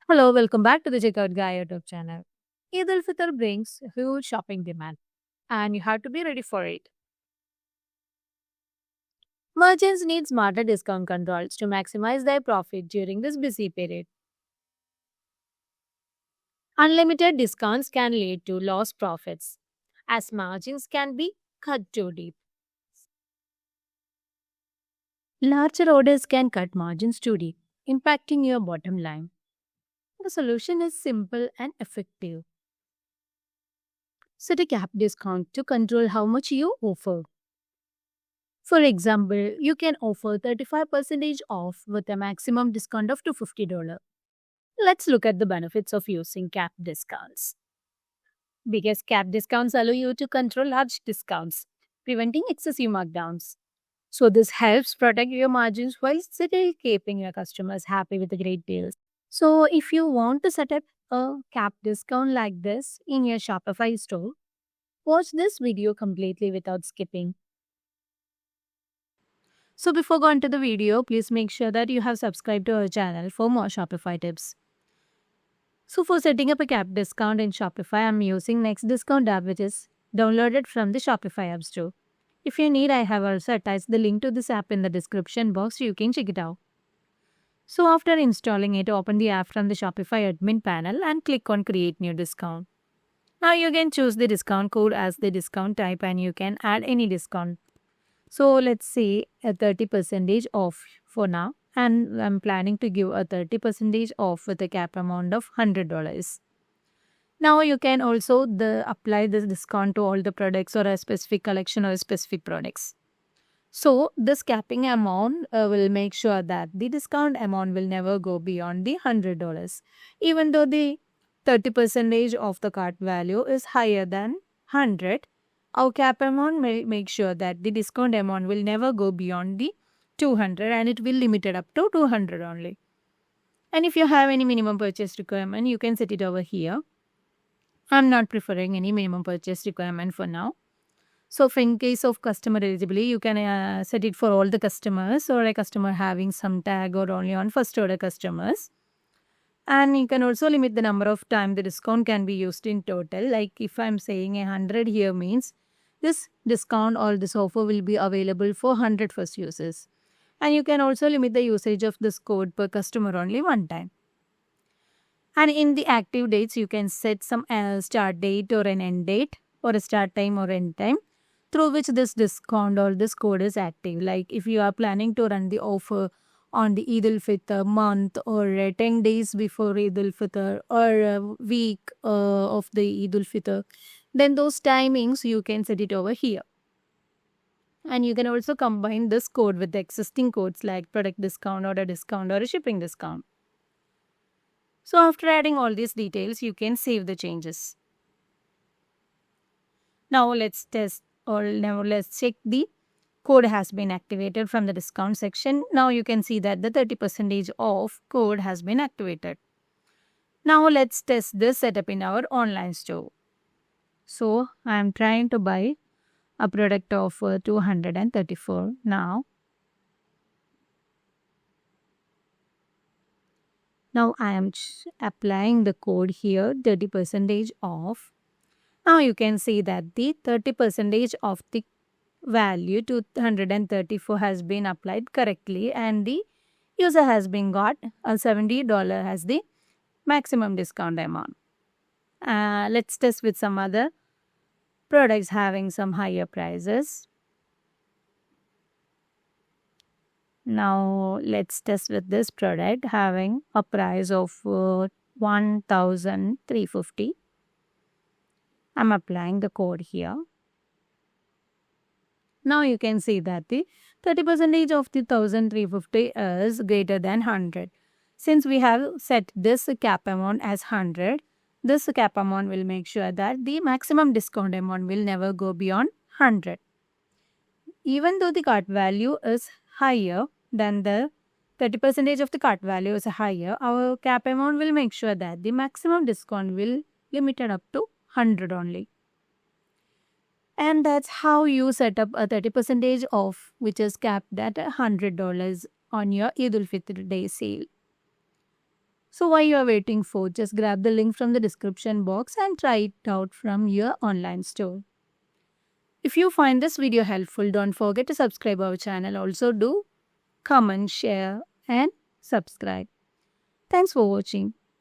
Hello, welcome back to the Checkout Guy YouTube channel. Eid al-Fitr brings huge shopping demand and you have to be ready for it. Merchants need smarter discount controls to maximize their profit during this busy period. Unlimited discounts can lead to lost profits as margins can be cut too deep. Larger orders can cut margins too deep, impacting your bottom line. The solution is simple and effective. Set a cap discount to control how much you offer. For example, you can offer 35% off with a maximum discount of $250. Let's look at the benefits of using cap discounts. Because cap discounts allow you to control large discounts, preventing excessive markdowns. So this helps protect your margins while still keeping your customers happy with the great deals. So if you want to set up a cap discount like this in your Shopify store, watch this video completely without skipping. So before going to the video, please make sure that you have subscribed to our channel for more Shopify tips. So for setting up a cap discount in Shopify, I'm using Next Discount app which is downloaded from the Shopify App Store. If you need, I have also attached the link to this app in the description box so you can check it out. So after installing it, open the app from the Shopify admin panel and click on Create New Discount. Now you can choose the discount code as the discount type and you can add any discount. So let's say a 30% off for now, and I'm planning to give a 30% off with a cap amount of $100. Now you can also apply this discount to all the products or a specific collection or specific products. So this capping amount will make sure that the discount amount will never go beyond the $100, even though the 30% of the cart value is higher than 100. Our cap amount will make sure that the discount amount will never go beyond the 200 and it will limit it up to 200 only. And if you have any minimum purchase requirement, you can set it over here. I'm not preferring any minimum purchase requirement for now. So for in case of customer eligibility, you can set it for all the customers or a customer having some tag or only on first order customers. And you can also limit the number of time the discount can be used in total. Like if I'm saying 100 here means this discount or this offer will be available for 100 first users. And you can also limit the usage of this code per customer only one time. And in the active dates, you can set some start date or an end date or a start time or end time through which this discount or this code is active. Like if you are planning to run the offer on the Eid al-Fitr month or 10 days before Eid al-Fitr or a week of the Eid al-Fitr, then those timings you can set it over here. And you can also combine this code with the existing codes like product discount, order discount or a shipping discount. So after adding all these details, you can save the changes. Now let's check the code has been activated from the discount section. Now you can see that the 30% off code has been activated. Now let's test this setup in our online store. So I am trying to buy a product of 234 now. Now I am applying the code here, 30% off. Now you can see that the 30% of the value 234 has been applied correctly and the user has been got a $70 as the maximum discount amount. Let's test with some other products having some higher prices. Now let's test with this product having a price of 1,350. I'm applying the code here. Now you can see that the 30% of the 1,350 is greater than 100. Since we have set this cap amount as 100, this cap amount will make sure that the maximum discount amount will never go beyond 100. Even though the cart value is higher than the 30% of the cart value is higher, our cap amount will make sure that the maximum discount will limit it up to 100 only. And that's how you set up a 30% off, which is capped at $100 on your Eid al-Fitr day sale. So why you are waiting for? Just grab the link from the description box and try it out from your online store. If you find this video helpful, don't forget to subscribe our channel. Also do comment, share and subscribe. Thanks for watching.